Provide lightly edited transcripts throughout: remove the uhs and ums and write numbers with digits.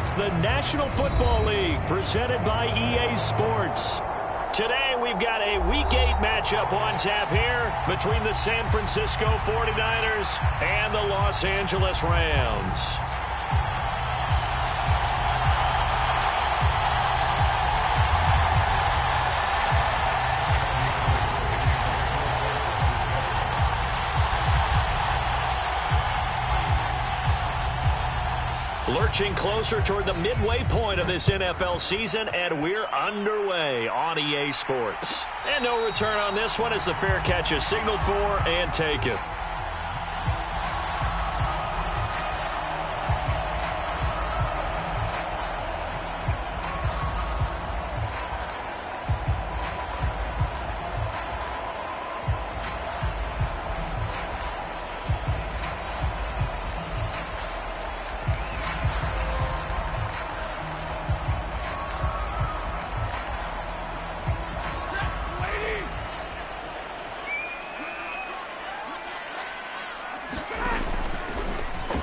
It's the National Football League presented by EA Sports. Today we've got a Week 8 matchup on tap here between the San Francisco 49ers and the Los Angeles Rams. Lurching closer toward the midway point of this NFL season, and we're underway on EA Sports. And no return on this one as the fair catch is signaled for and taken.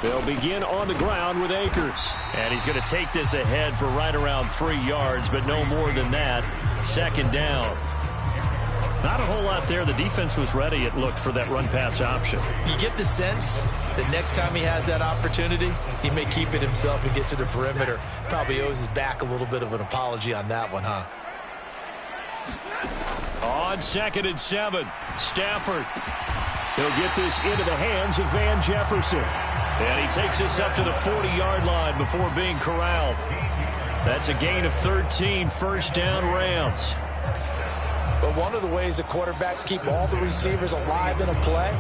They'll begin on the ground with Akers. And he's going to take this ahead for right around 3 yards, but no more than that. Second down. Not a whole lot there. The defense was ready, it looked, for that run-pass option. You get the sense that next time he has that opportunity, he may keep it himself and get to the perimeter. Probably owes his back a little bit of an apology on that one, huh? On 2nd and 7, Stafford. He'll get this into the hands of Van Jefferson. And he takes this up to the 40-yard line before being corralled. That's a gain of 13, first down Rams. But one of the ways the quarterbacks keep all the receivers alive in a play,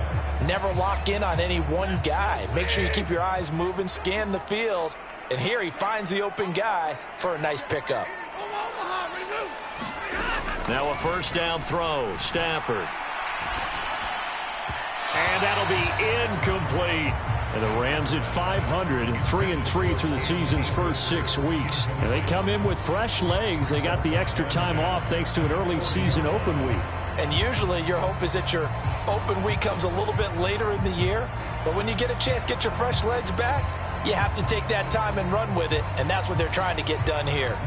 never lock in on any one guy. Make sure you keep your eyes moving, scan the field. And here he finds the open guy for a nice pickup. Now a first down throw, Stafford. And that'll be incomplete. And the Rams at 500, 3-3 through the season's first 6 weeks. And they come in with fresh legs. They got the extra time off thanks to an early season open week. And usually your hope is that your open week comes a little bit later in the year. But when you get a chance to get your fresh legs back, you have to take that time and run with it. And that's what they're trying to get done here.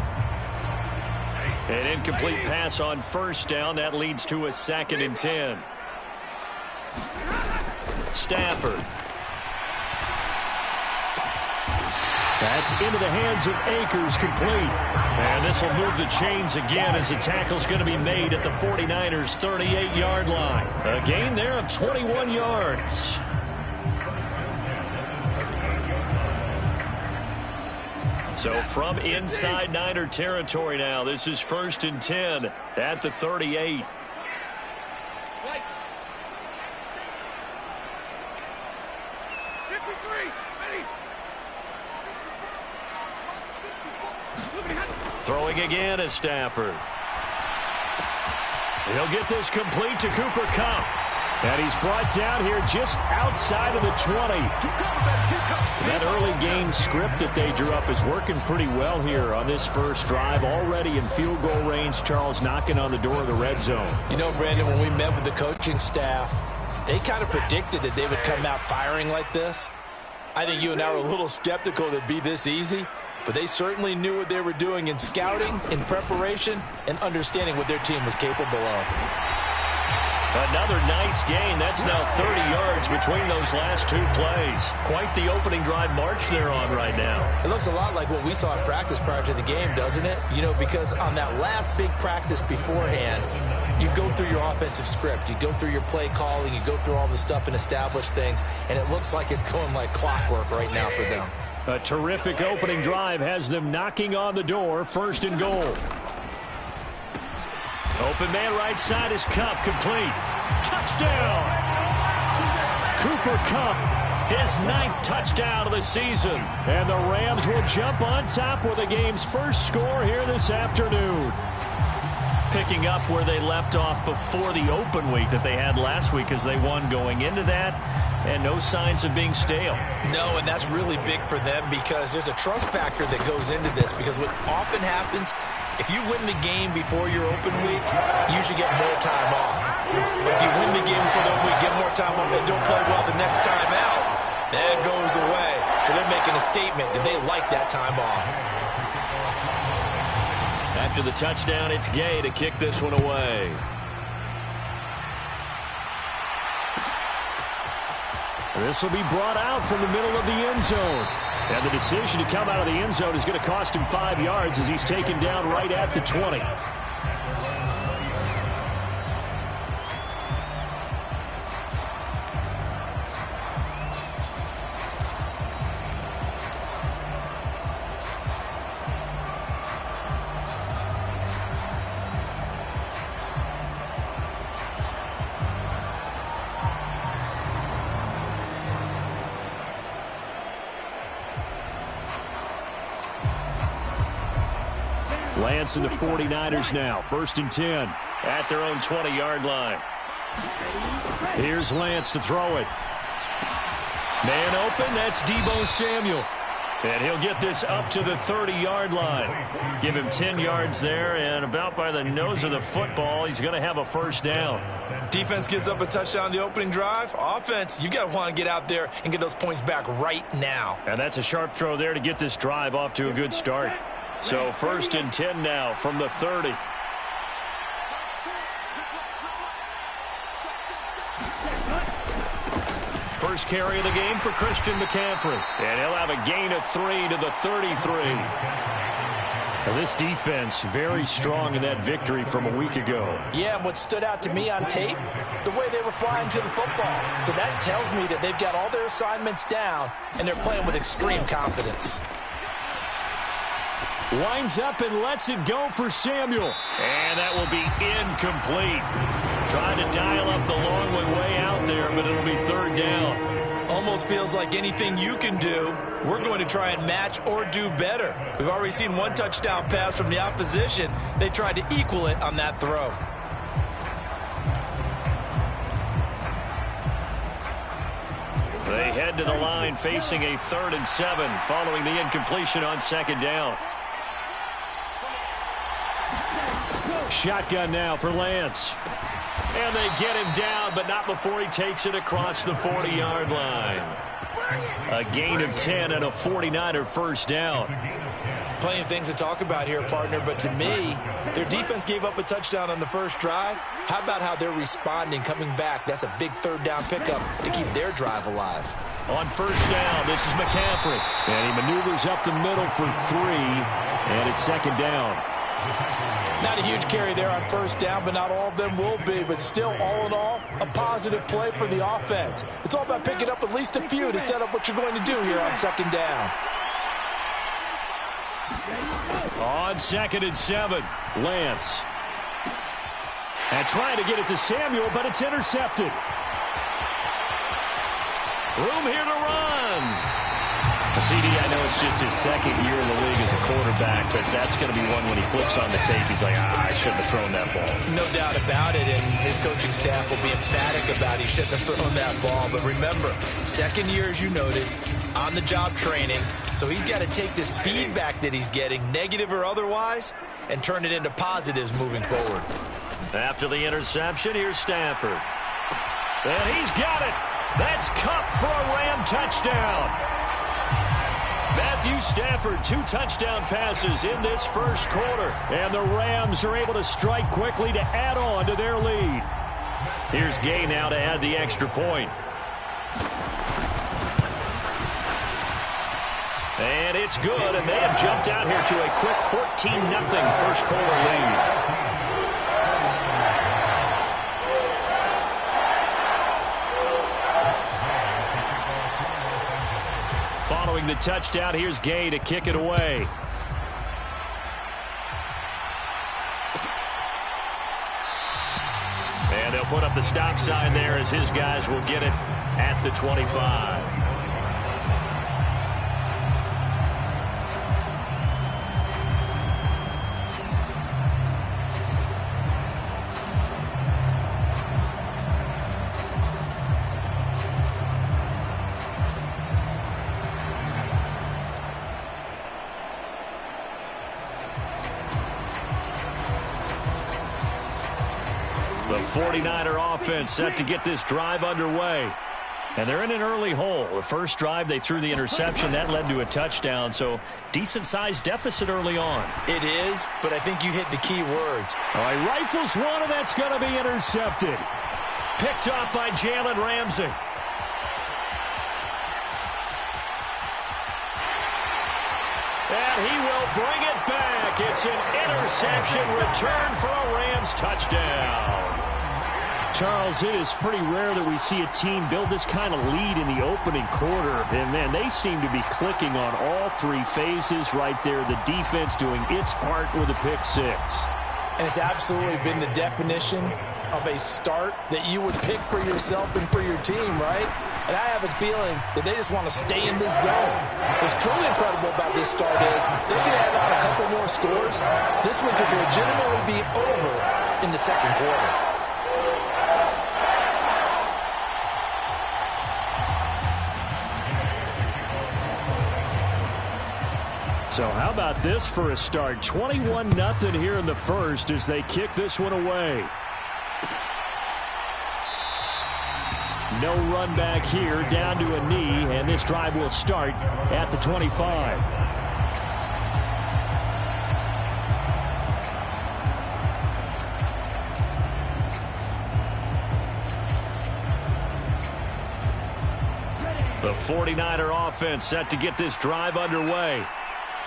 An incomplete pass on first down. That leads to a 2nd and 10. Stafford. That's into the hands of Akers, complete. And this will move the chains again as the tackle's going to be made at the 49ers' 38-yard line. A gain there of 21 yards. So from inside Niner territory now, this is 1st and 10 at the 38. Throwing again is Stafford. He'll get this complete to Cooper Kupp. And he's brought down here just outside of the 20. That early game script that they drew up is working pretty well here on this first drive. Already in field goal range, Charles knocking on the door of the red zone. You know, Brandon, when we met with the coaching staff, they kind of predicted that they would come out firing like this. I think you and I were a little skeptical that it'd be this easy. But they certainly knew what they were doing in scouting, in preparation, and understanding what their team was capable of. Another nice gain. That's now 30 yards between those last 2 plays. Quite the opening drive march they're on right now. It looks a lot like what we saw in practice prior to the game, doesn't it? You know, because on that last big practice beforehand, you go through your offensive script. You go through your play calling. You go through all the stuff and establish things. And it looks like it's going like clockwork right now for them. A terrific opening drive has them knocking on the door. 1st and goal. Open man right side is Kupp, complete. Touchdown! Cooper Kupp, his 9th touchdown of the season. And the Rams will jump on top with the game's first score here this afternoon. Picking up where they left off before the open week that they had last week as they won going into that. And no signs of being stale. No, and that's really big for them because there's a trust factor that goes into this. Because what often happens, if you win the game before your open week, you usually get more time off. But if you win the game before the open week, get more time off, and don't play well the next time out, That goes away. So they're making a statement that they like that time off. After the touchdown, it's Gay to kick this one away. This will be brought out from the middle of the end zone. And the decision to come out of the end zone is going to cost him 5 yards as he's taken down right at the 20. Lance and the 49ers now. 1st and 10 at their own 20-yard line. Here's Lance to throw it. Man open. That's Deebo Samuel. And he'll get this up to the 30-yard line. Give him 10 yards there, and about by the nose of the football, he's going to have a first down. Defense gives up a touchdown on the opening drive. Offense, you got to want to get out there and get those points back right now. And that's a sharp throw there to get this drive off to a good start. So 1st and 10 now from the 30. First carry of the game for Christian McCaffrey. And he'll have a gain of 3 to the 33. Now this defense very strong in that victory from a week ago. Yeah, and what stood out to me on tape, the way they were flying to the football. So that tells me that they've got all their assignments down, and they're playing with extreme confidence. Winds up and lets it go for Samuel. And that will be incomplete. Trying to dial up the long way out there, but it'll be 3rd down. Almost feels like anything you can do, we're going to try and match or do better. We've already seen one touchdown pass from the opposition. They tried to equal it on that throw. They head to the line facing a 3rd and 7 following the incompletion on 2nd down. Shotgun now for Lance. And they get him down, but not before he takes it across the 40-yard line. A gain of 10 and a 49er first down. Plenty of things to talk about here, partner, but to me, their defense gave up a touchdown on the first drive. How about how they're responding, coming back? That's a big 3rd down pickup to keep their drive alive. On 1st down, this is McCaffrey. And he maneuvers up the middle for 3, and it's 2nd down. Not a huge carry there on 1st down, but not all of them will be. But still, all in all, a positive play for the offense. It's all about picking up at least a few to set up what you're going to do here on 2nd down. On 2nd and 7, Lance. And trying to get it to Samuel, but it's intercepted. Room here to run. CD, I know it's just his 2nd year in the league as a quarterback, but that's going to be one when he flips on the tape. He's like, I shouldn't have thrown that ball. No doubt about it, and his coaching staff will be emphatic about he shouldn't have thrown that ball. But remember, 2nd year, as you noted, on-the-job training. So he's got to take this feedback that he's getting, negative or otherwise, and turn it into positives moving forward. After the interception, here's Stafford. And he's got it. That's Kupp for a Ram touchdown. Matthew Stafford, 2 touchdown passes in this first quarter. And the Rams are able to strike quickly to add on to their lead. Here's Gay now to add the extra point. And it's good, and they have jumped out here to a quick 14-0 first quarter lead. Following the touchdown, here's Gay to kick it away. And they'll put up the stop sign there as his guys will get it at the 25. The 49er offense set to get this drive underway. And they're in an early hole. The first drive, they threw the interception. That led to a touchdown. So decent-sized deficit early on. It is, but I think you hit the key words. All right, rifles one, and that's going to be intercepted. Picked off by Jalen Ramsey. And he will bring it back. It's an interception return for a Rams touchdown. Charles, it is pretty rare that we see a team build this kind of lead in the opening quarter. And, man, they seem to be clicking on all three phases right there. The defense doing its part with a pick six. And it's absolutely been the definition of a start that you would pick for yourself and for your team, right? And I have a feeling that they just want to stay in this zone. What's truly incredible about this start is they can add on a couple more scores. This one could legitimately be over in the second quarter. So how about this for a start? 21-0 here in the first as they kick this one away. No run back here, down to a knee, and this drive will start at the 25. The 49er offense set to get this drive underway.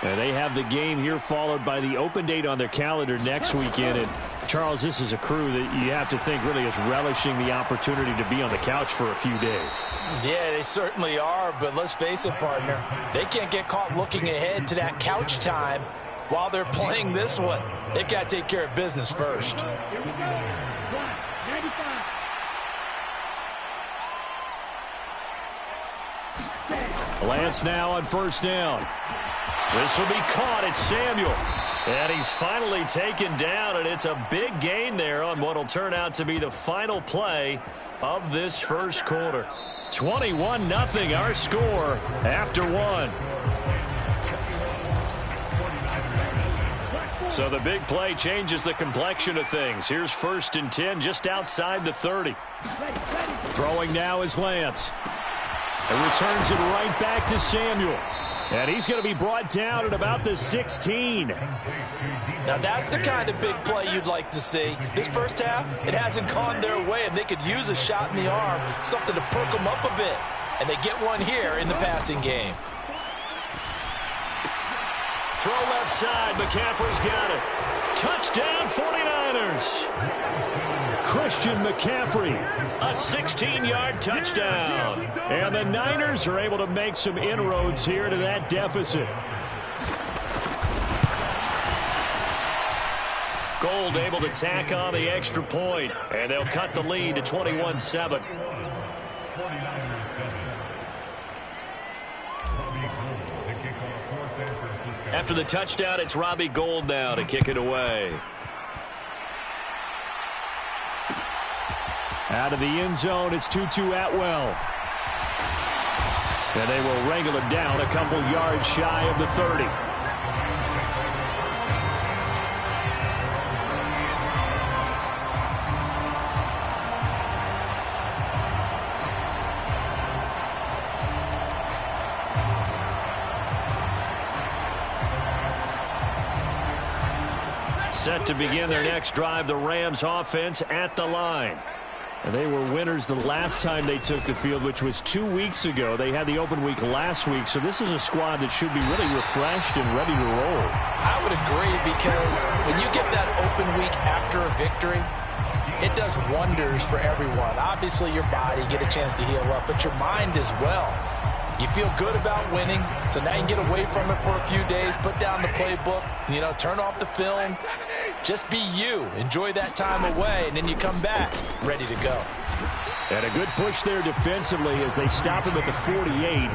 And they have the game here followed by the open date on their calendar next weekend. And, Charles, this is a crew that you have to think really is relishing the opportunity to be on the couch for a few days. Yeah, they certainly are. But let's face it, partner, they can't get caught looking ahead to that couch time while they're playing this one. They've got to take care of business first. Lance now on first down. This will be caught. It's Samuel. And he's finally taken down, and it's a big gain there on what will turn out to be the final play of this first quarter. 21-0 our score after one. So the big play changes the complexion of things. Here's 1st and 10 just outside the 30. Throwing now is Lance. And returns it right back to Samuel. And he's going to be brought down at about the 16. Now that's the kind of big play you'd like to see. This first half, it hasn't gone their way, and they could use a shot in the arm, something to perk them up a bit. And they get one here in the passing game. Throw left side. McCaffrey's got it. Touchdown 49ers. Christian McCaffrey, a 16-yard touchdown. And the Niners are able to make some inroads here to that deficit. Gold able to tack on the extra point, and they'll cut the lead to 21-7. After the touchdown, it's Robbie Gould now to kick it away. Out of the end zone, it's Tutu Atwell. And they will wrangle him down a couple yards shy of the 30. Set to begin their next drive, the Rams offense at the line. And they were winners the last time they took the field, which was 2 weeks ago. They had the open week last week, so this is a squad that should be really refreshed and ready to roll. I would agree, because when you get that open week after a victory, it does wonders for everyone. Obviously, your body, get a chance to heal up, but your mind as well. You feel good about winning, so now you can get away from it for a few days, put down the playbook, turn off the film. Just be you. Enjoy that time away, and then you come back ready to go. And a good push there defensively as they stop him at the 48.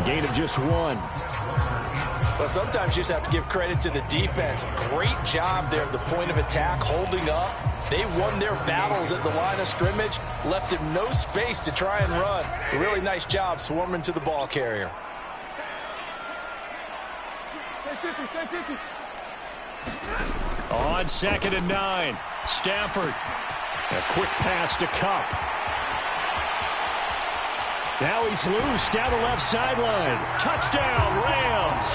Gain of just 1. Well, sometimes you just have to give credit to the defense. Great job there at the point of attack, holding up. They won their battles at the line of scrimmage, left him no space to try and run. A really nice job swarming to the ball carrier. Stay 50, stay 50. On 2nd and 9, Stafford. A quick pass to Cup. Now he's loose down the left sideline. Touchdown, Rams.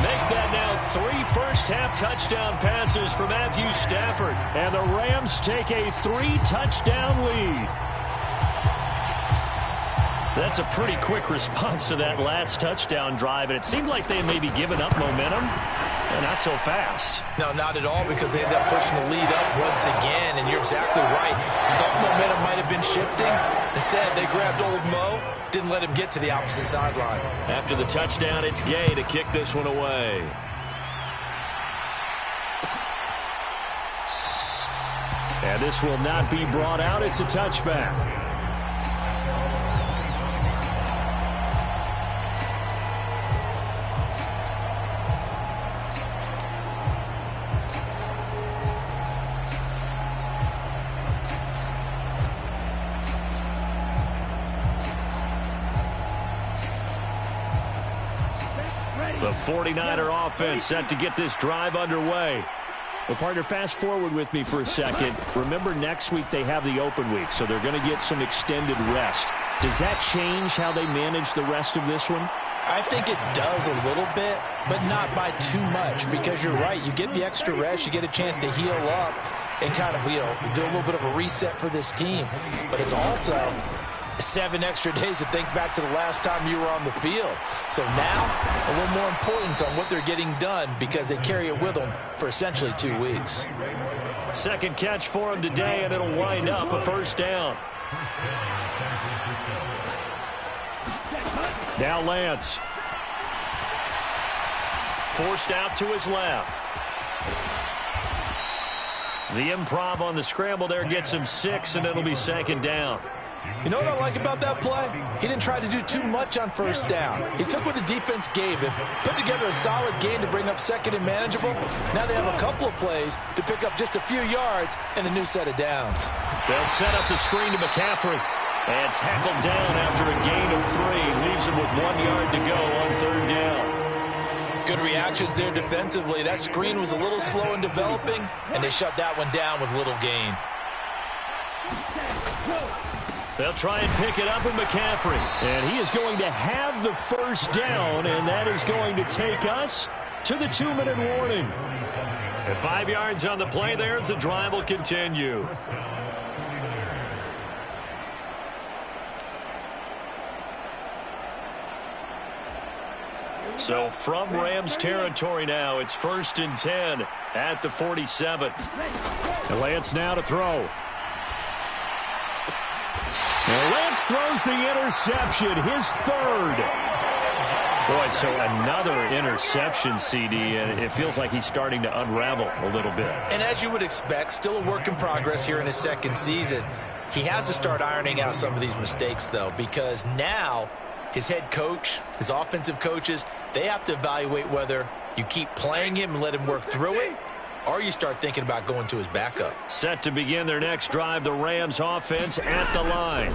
Make that now 3 first-half touchdown passes for Matthew Stafford. And the Rams take a 3-touchdown lead. That's a pretty quick response to that last touchdown drive, and it seemed like they may be giving up momentum. Not so fast. No, not at all, because they end up pushing the lead up once again, and you're exactly right. Thought momentum might have been shifting. Instead, they grabbed old Mo, didn't let him get to the opposite sideline. After the touchdown, it's Gay to kick this one away. And this will not be brought out. It's a touchback. The 49er offense set to get this drive underway. Well, partner, fast forward with me for a second. Remember, next week they have the open week, so they're going to get some extended rest. Does that change how they manage the rest of this one? I think it does a little bit, but not by too much, because you're right. You get the extra rest, you get a chance to heal up and kind of, do a little bit of a reset for this team. But it's also 7 extra days to think back to the last time you were on the field. So now, a little more importance on what they're getting done, because they carry it with them for essentially 2 weeks. Second catch for him today, and it'll wind up a first down. Now Lance. Forced out to his left. The improv on the scramble there gets him 6, and it'll be second down. You know what I like about that play? He didn't try to do too much on first down. He took what the defense gave him, put together a solid game to bring up second and manageable. Now they have a couple of plays to pick up just a few yards and a new set of downs. They'll set up the screen to McCaffrey. And tackled down after a gain of 3. Leaves him with 1 yard to go on third down. Good reactions there defensively. That screen was a little slow in developing, and they shut that one down with little gain. They'll try and pick it up with McCaffrey. And he is going to have the first down, and that is going to take us to the 2-minute warning. At 5 yards on the play there, as the drive will continue. So from Rams territory now, it's 1st and 10 at the 47. And Lance now to throw. And Lance throws the interception, his 3rd. Boy, so another interception, CD, and it feels like he's starting to unravel a little bit. And as you would expect, still a work in progress here in his 2nd season. He has to start ironing out some of these mistakes, though, because now his head coach, his offensive coaches, they have to evaluate whether you keep playing him and let him work through it, or you start thinking about going to his backup. Set to begin their next drive, the Rams offense at the line.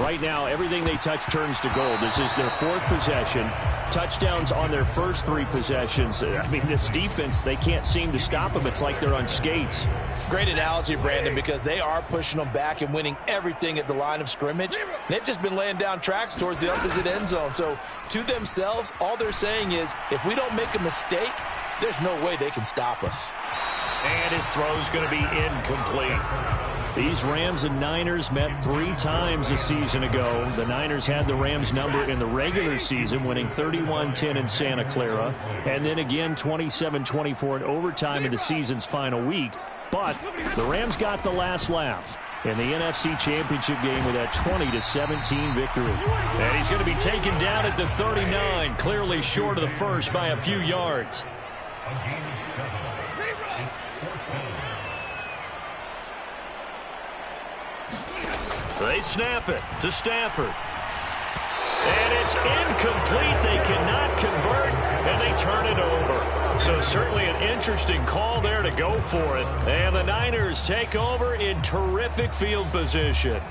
Right now, everything they touch turns to gold. This is their 4th possession. Touchdowns on their first 3 possessions. I mean, this defense, they can't seem to stop them. It's like they're on skates. Great analogy, Brandon, because they are pushing them back and winning everything at the line of scrimmage. They've just been laying down tracks towards the opposite end zone. So to themselves, all they're saying is, if we don't make a mistake, there's no way they can stop us. And his throw's going to be incomplete. These Rams and Niners met 3 times a season ago. The Niners had the Rams number in the regular season, winning 31-10 in Santa Clara, and then again 27-24 in overtime in the season's final week. But the Rams got the last laugh in the NFC Championship game with that 20-17 victory. And he's going to be taken down at the 39, clearly short of the first by a few yards. They snap it to Stafford. And it's incomplete. They cannot convert, and they turn it over. So certainly an interesting call there to go for it. And the Niners take over in terrific field position.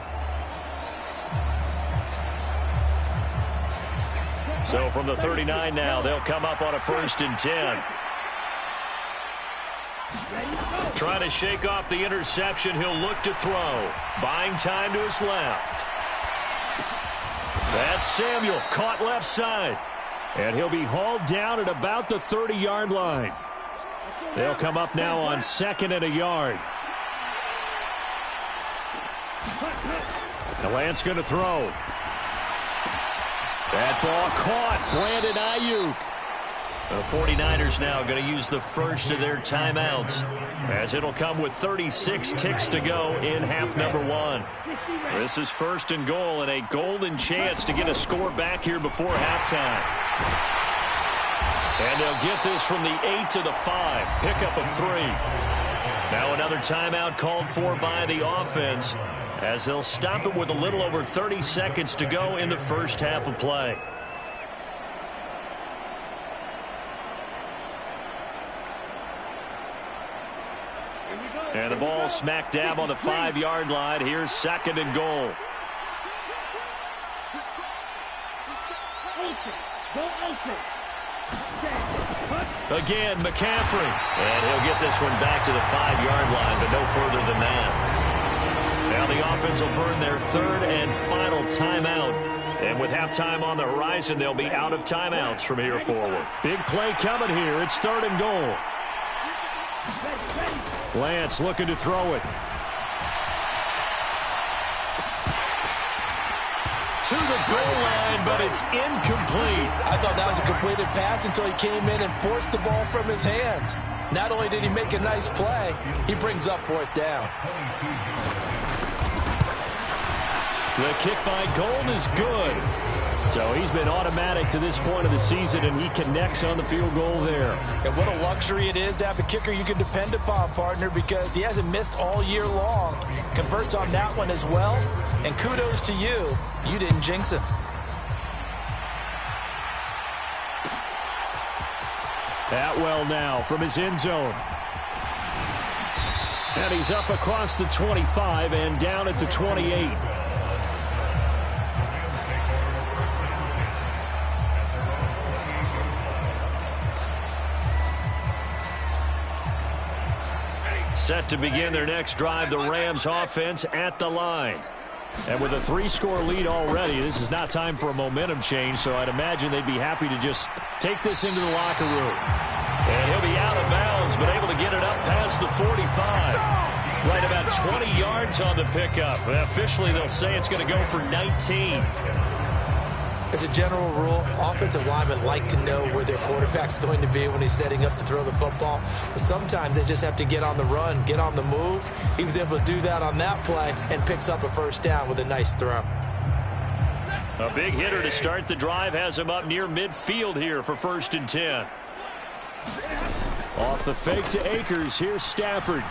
So from the 39 now, they'll come up on a 1st and 10. Trying to shake off the interception. He'll look to throw. Buying time to his left. That's Samuel, caught left side. And he'll be hauled down at about the 30-yard line. They'll come up now on 2nd and a yard. Delant's going to throw. That ball caught. Brandon Ayuk. The 49ers now going to use the first of their timeouts, as it'll come with 36 ticks to go in half number 1. This is 1st and goal and a golden chance to get a score back here before halftime. And they'll get this from the 8 to the 5. Pickup of 3. Now another timeout called for by the offense, as they'll stop it with a little over 30 seconds to go in the first half of play. And the ball smack dab on the 5-yard line. Here's 2nd and goal. Again, McCaffrey. And he'll get this one back to the 5-yard line, but no further than that. Now the offense will burn their 3rd and final timeout. And with halftime on the horizon, they'll be out of timeouts from here forward. Big play coming here. It's 3rd and goal. Lance looking to throw it. To the goal line, but it's incomplete. I thought that was a completed pass until he came in and forced the ball from his hands. Not only did he make a nice play, he brings up 4th down. The kick by Gold is good. So he's been automatic to this point of the season, and he connects on the field goal there. And what a luxury it is to have a kicker you can depend upon, partner, because he hasn't missed all year long. Converts on that one as well, and kudos to you. You didn't jinx him. Atwell now from his end zone. And he's up across the 25 and down at the 28. Set to begin their next drive, the Rams offense at the line. And with a 3-score lead already, this is not time for a momentum change, so I'd imagine they'd be happy to just take this into the locker room. And he'll be out of bounds, but able to get it up past the 45. Right about 20 yards on the pickup. Officially, they'll say it's going to go for 19. As a general rule, offensive linemen like to know where their quarterback's going to be when he's setting up to throw the football. But sometimes they just have to get on the run, get on the move. He was able to do that on that play and picks up a 1st down with a nice throw. A big hitter to start the drive has him up near midfield here for 1st and 10. Off the fake to Akers. Here's Stafford.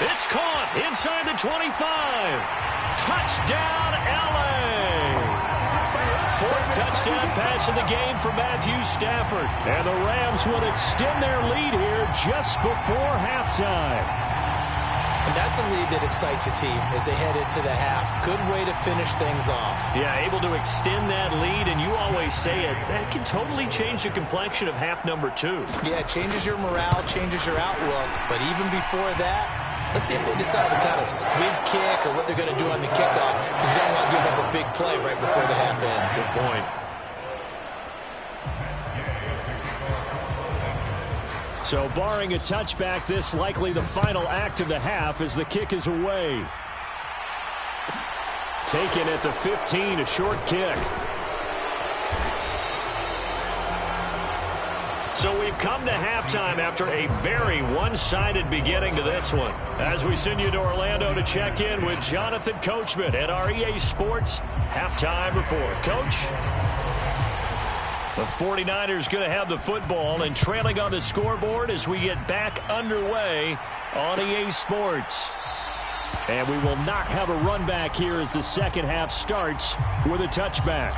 It's caught inside the 25. Touchdown, L.A. 4th touchdown pass of the game for Matthew Stafford. And the Rams will extend their lead here just before halftime. And that's a lead that excites a team as they head into the half. Good way to finish things off. Yeah, able to extend that lead, and you always say it, that can totally change the complexion of half number 2. Yeah, it changes your morale, changes your outlook. But even before that, let's see if they decide to kind of squib kick or what they're going to do on the kickoff, because you don't want to give up a big play right before the half ends. Good point. So barring a touchback, this likely the final act of the half as the kick is away. Taken at the 15, a short kick. So we've come to halftime after a very one-sided beginning to this one. As we send you to Orlando to check in with Jonathan Coachman at our EA Sports Halftime Report. Coach? The 49ers going to have the football and trailing on the scoreboard as we get back underway on EA Sports. And we will not have a run back here as the second half starts with a touchback.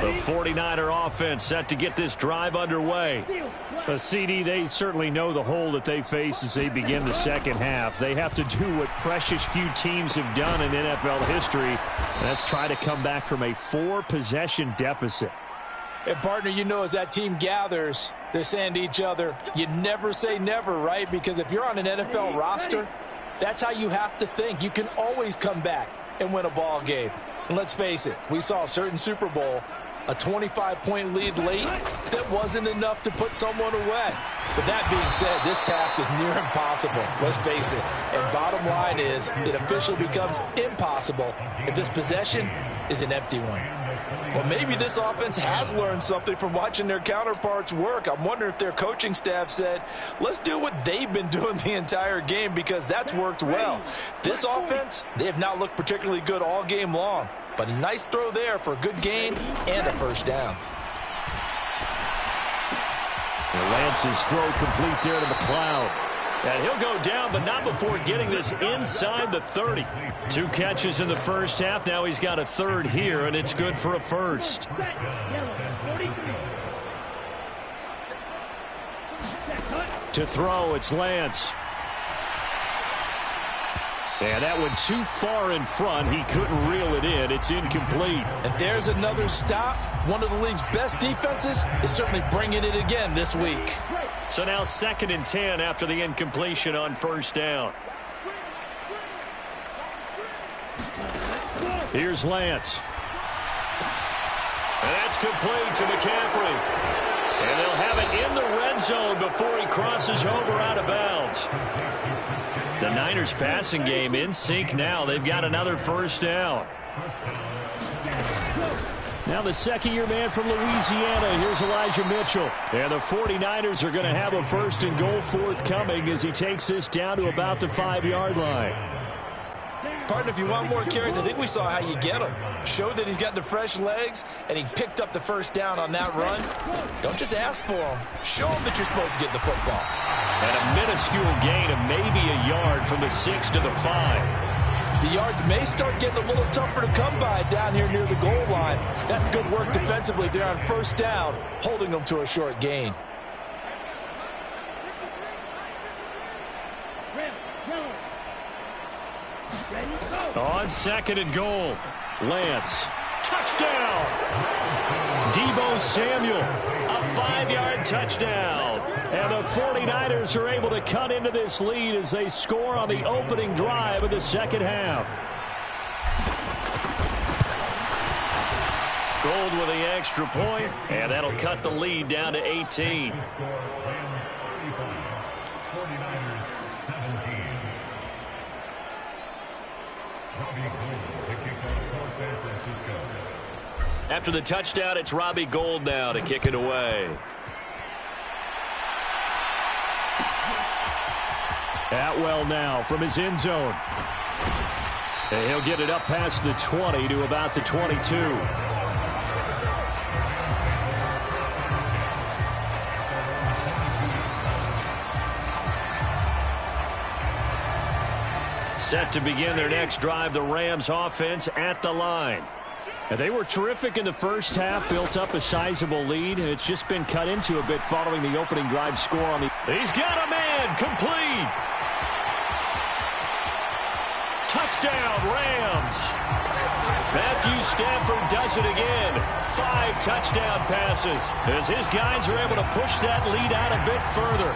The 49er offense set to get this drive underway. CD, they certainly know the hole that they face as they begin the second half. They have to do what precious few teams have done in NFL history, and that's try to come back from a 4-possession deficit. And, partner, you know, as that team gathers, they're saying to each other, you never say never, right? Because if you're on an NFL roster, that's how you have to think. You can always come back and win a ball game. And let's face it, we saw a certain Super Bowl, a 25-point lead late that wasn't enough to put someone away. But that being said, this task is near impossible. Let's face it. And bottom line is, it officially becomes impossible if this possession is an empty one. Well, maybe this offense has learned something from watching their counterparts work. I'm wondering if their coaching staff said, let's do what they've been doing the entire game because that's worked well. This offense, they have not looked particularly good all game long. But a nice throw there for a good gain and a first down. Lance's throw complete there to McLeod. And he'll go down, but not before getting this inside the 30. 2 catches in the first half. Now he's got a third here, and it's good for a first. To throw, it's Lance. And that one too far in front. He couldn't reel it in. It's incomplete. And there's another stop. One of the league's best defenses is certainly bringing it again this week. So now 2nd and 10 after the incompletion on first down. Here's Lance. And that's complete to McCaffrey. And they'll have it in the red zone before he crosses over out of bounds. The Niners passing game in sync now. They've got another first down. Now the second-year man from Louisiana. Here's Elijah Mitchell. And the 49ers are going to have a first and goal forthcoming as he takes this down to about the 5-yard line. Partner, if you want more carries, I think we saw how you get them. Showed that he's got the fresh legs, and he picked up the first down on that run. Don't just ask for them. Show them that you're supposed to get the football. And a minuscule gain of maybe a yard from the 6 to the 5. The yards may start getting a little tougher to come by down here near the goal line. That's good work defensively there on first down, holding them to a short gain. On 2nd and goal, Lance. Touchdown! Deebo Samuel, a 5-yard touchdown. And the 49ers are able to cut into this lead as they score on the opening drive of the second half. Gold with the extra point, and that'll cut the lead down to 18. After the touchdown, it's Robbie Gould now to kick it away. Atwell now from his end zone. And he'll get it up past the 20 to about the 22. Set to begin their next drive, the Rams offense at the line. And they were terrific in the first half, built up a sizable lead, and it's just been cut into a bit following the opening drive score on the... He's got a man, complete! Touchdown, Rams! Matthew Stafford does it again. 5 touchdown passes as his guys are able to push that lead out a bit further.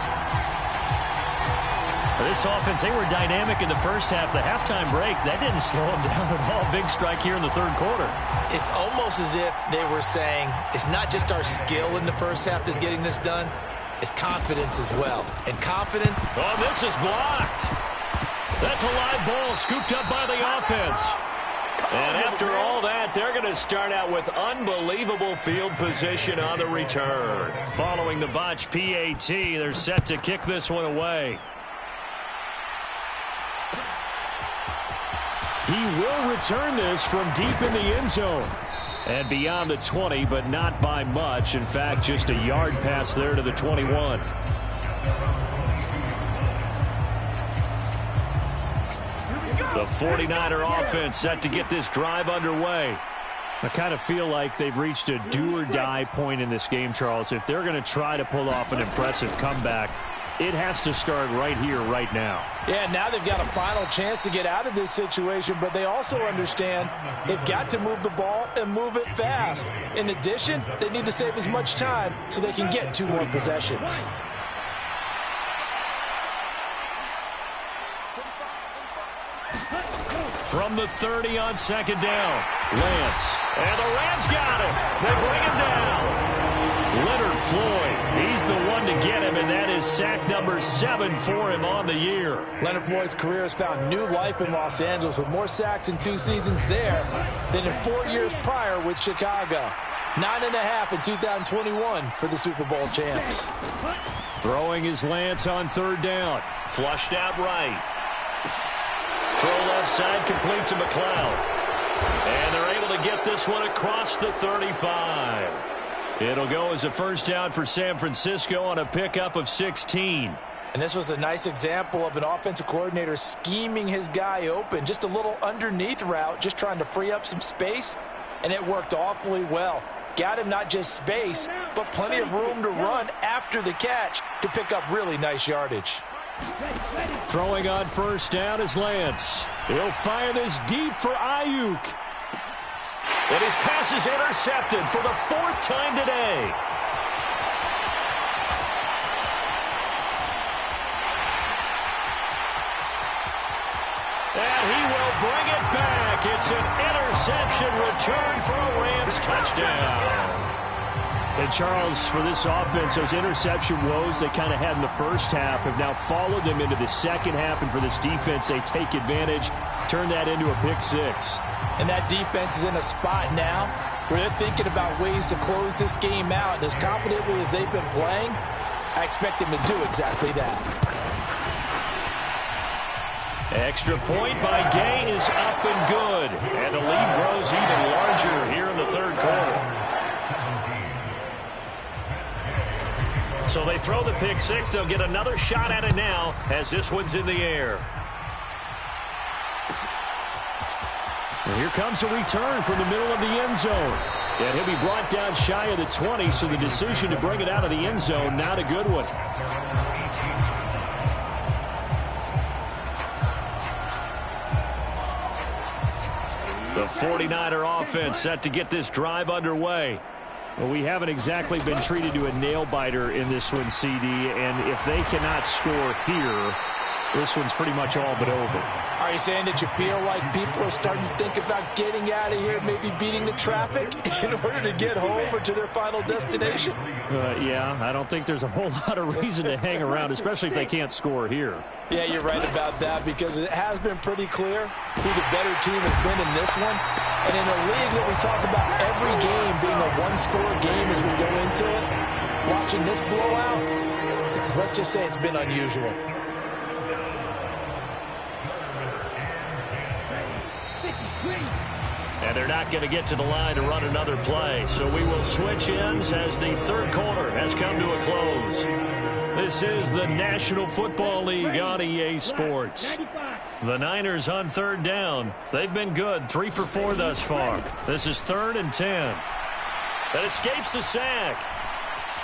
This offense, they were dynamic in the first half. The halftime break, that didn't slow them down at all. Big strike here in the third quarter. It's almost as if they were saying, it's not just our skill in the first half that's getting this done, it's confidence as well. And confident... Oh, this is blocked. That's a live ball scooped up by the offense. And after all that, they're going to start out with unbelievable field position on the return. Following the botch PAT, they're set to kick this one away. He will return this from deep in the end zone. And beyond the 20, but not by much. In fact, just a yard pass there to the 21. The 49er offense set to get this drive underway. I kind of feel like they've reached a do-or-die point in this game, Charles. If they're going to try to pull off an impressive comeback, it has to start right here, right now. Yeah, now they've got a final chance to get out of this situation, but they also understand they've got to move the ball and move it fast. In addition, they need to save as much time so they can get 2 more possessions. From the 30 on second down, Lance. And the Rams got him. They bring him down. Leonard Floyd, he's the one to get him, and that is sack number 7 for him on the year. Leonard Floyd's career has found new life in Los Angeles with more sacks in 2 seasons there than in 4 years prior with Chicago. 9.5 in 2021 for the Super Bowl champs. Throwing is Lance on third down. Flushed out right. Throw left side, complete to McLeod. And they're able to get this one across the 35. It'll go as a first down for San Francisco on a pickup of 16. And this was a nice example of an offensive coordinator scheming his guy open. Just a little underneath route, just trying to free up some space. And it worked awfully well. Got him not just space, but plenty of room to run after the catch to pick up really nice yardage. Throwing on first down is Lance. He'll fire this deep for Ayuk. And his pass is intercepted for the 4th time today. And he will bring it back. It's an interception return for a Rams touchdown. And Charles, for this offense, those interception woes they kind of had in the first half have now followed them into the second half. And for this defense, they take advantage, turn that into a pick 6. And that defense is in a spot now where they're thinking about ways to close this game out. And as confidently as they've been playing, I expect them to do exactly that. Extra point by Gay is up and good. And the lead grows even larger here in the third quarter. So they throw the pick 6. They'll get another shot at it now as this one's in the air. And here comes a return from the middle of the end zone. And he'll be brought down shy of the 20, so the decision to bring it out of the end zone, not a good one. The 49er offense set to get this drive underway. Well, we haven't exactly been treated to a nail-biter in this one, CD, and if they cannot score here, this one's pretty much all but over. Are you saying that you feel like people are starting to think about getting out of here, maybe beating the traffic in order to get home or to their final destination? Yeah, I don't think there's a whole lot of reason to hang around, especially if they can't score here. Yeah, you're right about that because it has been pretty clear who the better team has been in this one. And in a league that we talk about every game being a one-score game as we go into it, watching this blowout, let's just say it's been unusual. And they're not going to get to the line to run another play. So we will switch ends as the third quarter has come to a close. This is the National Football League on EA Sports. The Niners on third down. They've been good, 3 for 4 thus far. This is 3rd and 10. That escapes the sack.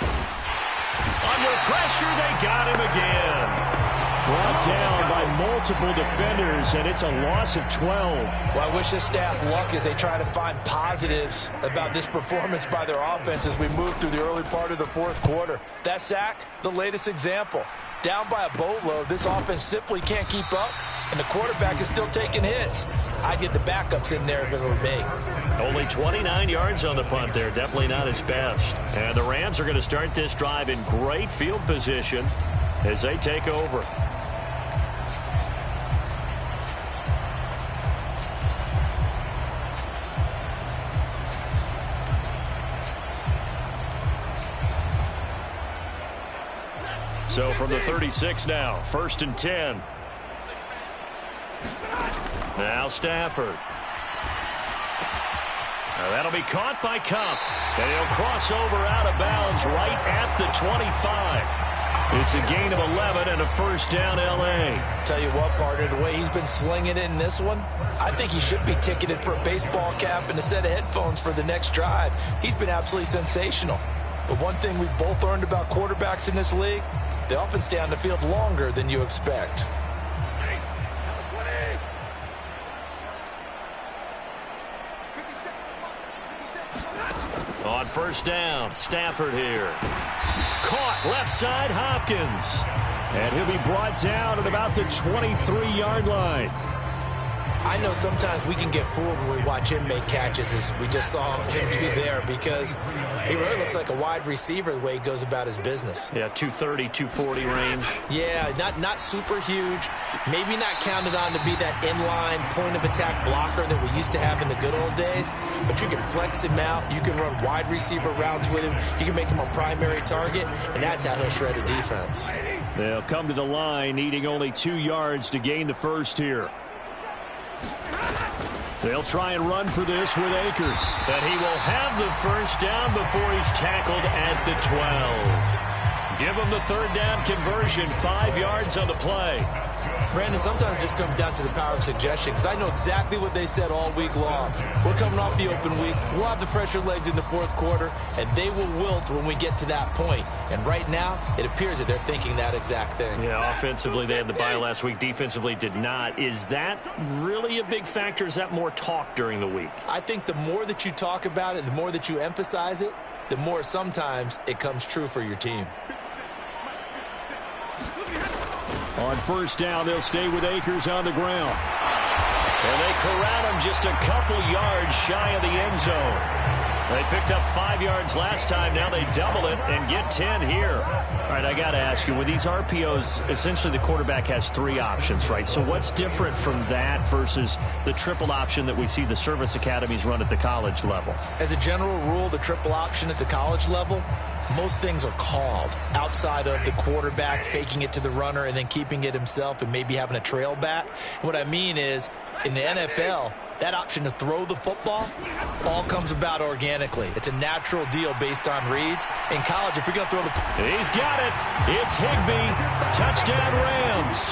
Under pressure, they got him again. Brought down by multiple defenders, and it's a loss of 12. Well, I wish this staff luck as they try to find positives about this performance by their offense as we move through the early part of the fourth quarter. That sack, the latest example. Down by a boatload, this offense simply can't keep up, and the quarterback is still taking hits. I'd get the backups in there if it were me. Only 29 yards on the punt there. Definitely not his best. And the Rams are going to start this drive in great field position as they take over. So from the 36 now, 1st and 10. Now Stafford. Now that'll be caught by Kupp. And he'll cross over out of bounds right at the 25. It's a gain of 11 and a first down, L.A. Tell you what, partner, the way he's been slinging it in this one, I think he should be ticketed for a baseball cap and a set of headphones for the next drive. He's been absolutely sensational. But one thing we've both learned about quarterbacks in this league, they often stay on the field longer than you expect. On first down, Stafford here. Caught left side, Hopkins. And he'll be brought down at about the 23-yard line. I know sometimes we can get fooled when we watch him make catches, as we just saw him do there, because he really looks like a wide receiver the way he goes about his business. Yeah, 230, 240 range. Yeah, not super huge. Maybe not counted on to be that inline point-of-attack blocker that we used to have in the good old days, but you can flex him out. You can run wide receiver routes with him. You can make him a primary target, and that's how he'll shred a defense. They'll come to the line, needing only 2 yards to gain the first here. They'll try and run for this with Akers. And he will have the first down before he's tackled at the 12. Give him the third down conversion, 5 yards on the play. Brandon, sometimes it just comes down to the power of suggestion, because I know exactly what they said all week long. We're coming off the open week. We'll have the fresher legs in the fourth quarter, and they will wilt when we get to that point. And right now, it appears that they're thinking that exact thing. Yeah, offensively, they had the bye last week. Defensively, did not. Is that really a big factor? Is that more talk during the week? I think the more that you talk about it, the more that you emphasize it, the more sometimes it comes true for your team. On first down, they'll stay with Akers on the ground. And they corral him just a couple yards shy of the end zone. They picked up 5 yards last time. Now they double it and get 10 here. All right, I got to ask you, with these RPOs, essentially the quarterback has 3 options, right? So what's different from that versus the triple option that we see the service academies run at the college level? As a general rule, the triple option at the college level, most things are called outside of the quarterback faking it to the runner and then keeping it himself and maybe having a trail back. What I mean is, in the NFL, that option to throw the football all comes about organically. It's a natural deal based on reads. In college, if you're going to throw the... He's got it. It's Higbee. Touchdown Rams.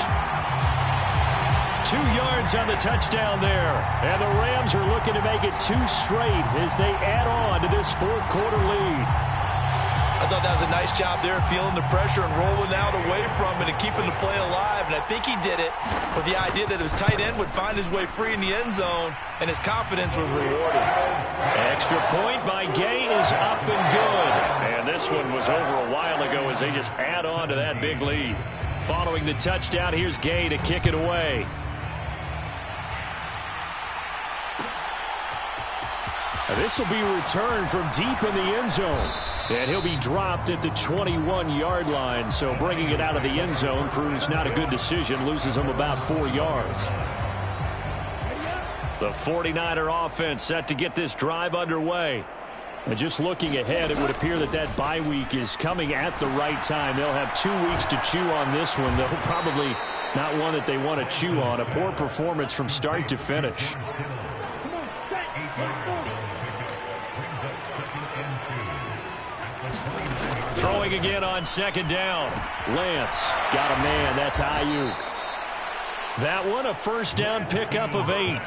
2 yards on the touchdown there. And the Rams are looking to make it 2 straight as they add on to this fourth quarter lead. I thought that was a nice job there, feeling the pressure and rolling out away from it and keeping the play alive. And I think he did it with the idea that his tight end would find his way free in the end zone, and his confidence was rewarded. Extra point by Gay is up and good. And this one was over a while ago as they just add on to that big lead. Following the touchdown, here's Gay to kick it away. This will be returned from deep in the end zone. And he'll be dropped at the 21-yard line. So bringing it out of the end zone proves not a good decision. Loses him about 4 yards. The 49er offense set to get this drive underway. And just looking ahead, it would appear that that bye week is coming at the right time. They'll have 2 weeks to chew on this one. They'll probably not one that they want to chew on. A poor performance from start to finish. Throwing again on second down. Lance got a man. That's Ayuk. That one a first down pickup of 8.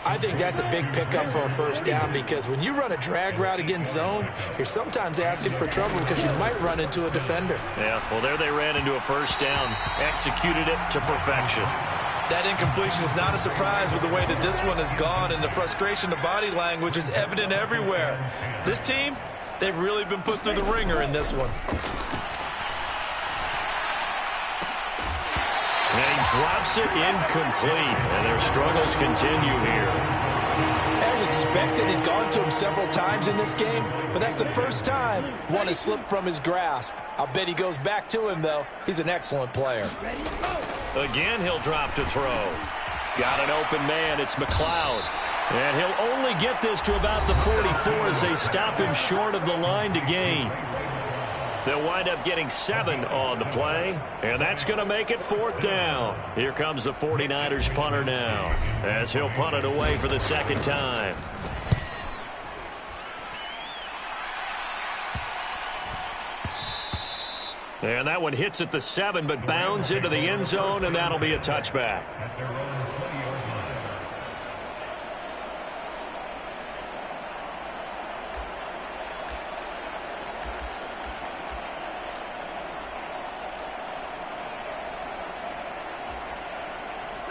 I think that's a big pickup for a first down, because when you run a drag route against zone, you're sometimes asking for trouble because you might run into a defender. Yeah, well, there they ran into a first down. Executed it to perfection. That incompletion is not a surprise with the way that this one has gone, and the frustration of body language is evident everywhere. This team, they've really been put through the ringer in this one. And he drops it incomplete. And their struggles continue here. As expected, he's gone to him several times in this game, but that's the first time one has slipped from his grasp. I'll bet he goes back to him, though. He's an excellent player. Again, he'll drop to throw. Got an open man. It's McLeod. And he'll only get this to about the 44 as they stop him short of the line to gain. They'll wind up getting 7 on the play, and that's going to make it fourth down. Here comes the 49ers punter now, as he'll punt it away for the second time. And that one hits at the 7, but bounds into the end zone, and that'll be a touchback.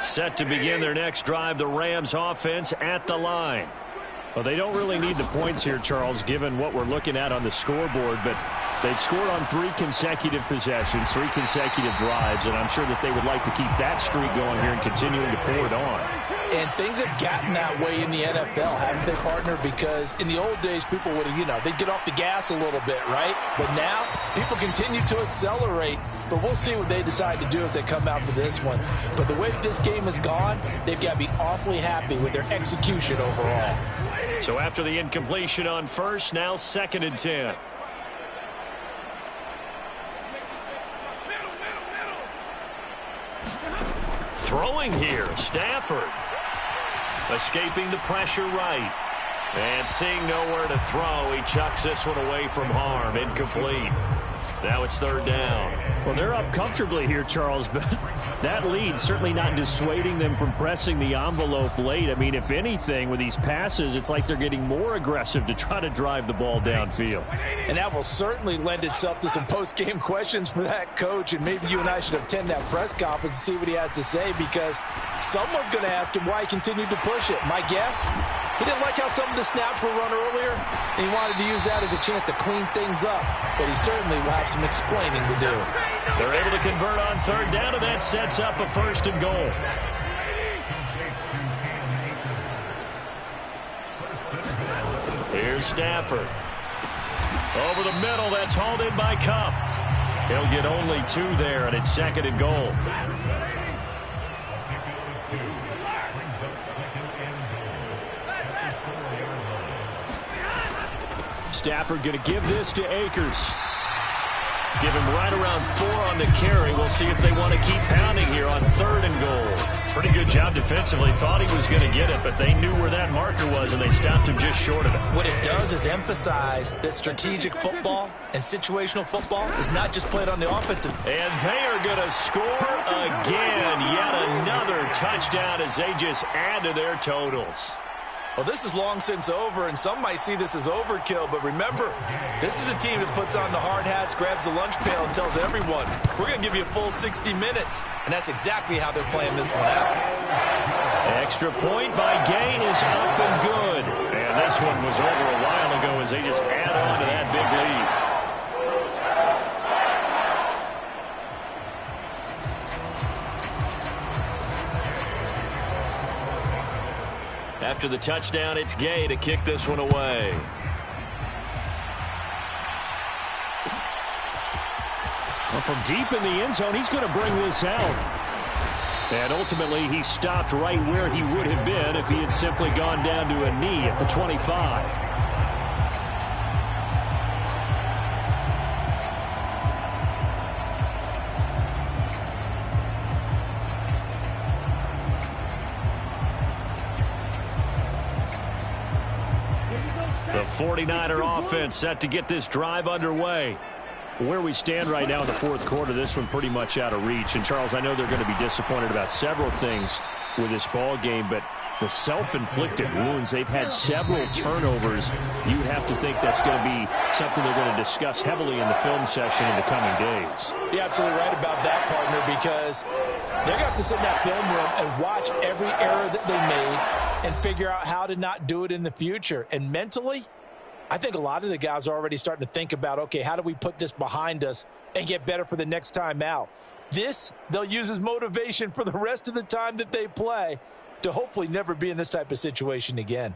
Set to begin their next drive, the Rams offense at the line. Well, they don't really need the points here, Charles, given what we're looking at on the scoreboard, but they've scored on 3 consecutive possessions, 3 consecutive drives, and I'm sure that they would like to keep that streak going here and continuing to pour it on. And things have gotten that way in the NFL, haven't they, partner? Because in the old days, people would have, they'd get off the gas a little bit, right? But now, people continue to accelerate. But we'll see what they decide to do as they come out for this one. But the way that this game has gone, they've got to be awfully happy with their execution overall. So after the incompletion on first, now 2nd and 10. Throwing here, Stafford. Escaping the pressure right. And seeing nowhere to throw, he chucks this one away from harm. Incomplete. Now it's 3rd down. Well, they're up comfortably here, Charles, but that lead certainly not dissuading them from pressing the envelope late. I mean, if anything, with these passes, it's like they're getting more aggressive to try to drive the ball downfield. And that will certainly lend itself to some post-game questions for that coach, and maybe you and I should attend that press conference and see what he has to say, because someone's going to ask him why he continued to push it. My guess, he didn't like how some of the snaps were run earlier, and he wanted to use that as a chance to clean things up, but he certainly will have some explaining to do. They're able to convert on 3rd down, and that sets up a 1st and goal. Here's Stafford. Over the middle, that's hauled in by Kupp. He'll get only 2 there, and it's 2nd and goal. Stafford going to give this to Akers. Give him right around 4 on the carry. We'll see if they want to keep pounding here on 3rd and goal. Pretty good job defensively. Thought he was going to get it, but they knew where that marker was, and they stopped him just short of it. What it does is emphasize that strategic football and situational football is not just played on the offensive. And they are going to score again. Yet another touchdown as they just add to their totals. Well, this is long since over, and some might see this as overkill, but remember, this is a team that puts on the hard hats, grabs the lunch pail, and tells everyone, we're going to give you a full 60 minutes, and that's exactly how they're playing this one out. Extra point by Gain is up and good, and this one was over a while ago as they just add on to that big lead. After the touchdown, it's Gay to kick this one away. Well, from deep in the end zone, he's going to bring this out. And ultimately, he stopped right where he would have been if he had simply gone down to a knee at the 25. The 49er offense set to get this drive underway. Where we stand right now in the 4th quarter, this one pretty much out of reach. And, Charles, I know they're going to be disappointed about several things with this ball game, but the self-inflicted wounds, they've had several turnovers. You have to think that's going to be something they're going to discuss heavily in the film session in the coming days. You're absolutely right about that, partner, because they're going to have to sit in that film room and watch every error that they made and figure out how to not do it in the future. And mentally, I think a lot of the guys are already starting to think about, okay, how do we put this behind us and get better for the next time out? This, they'll use as motivation for the rest of the time that they play to hopefully never be in this type of situation again.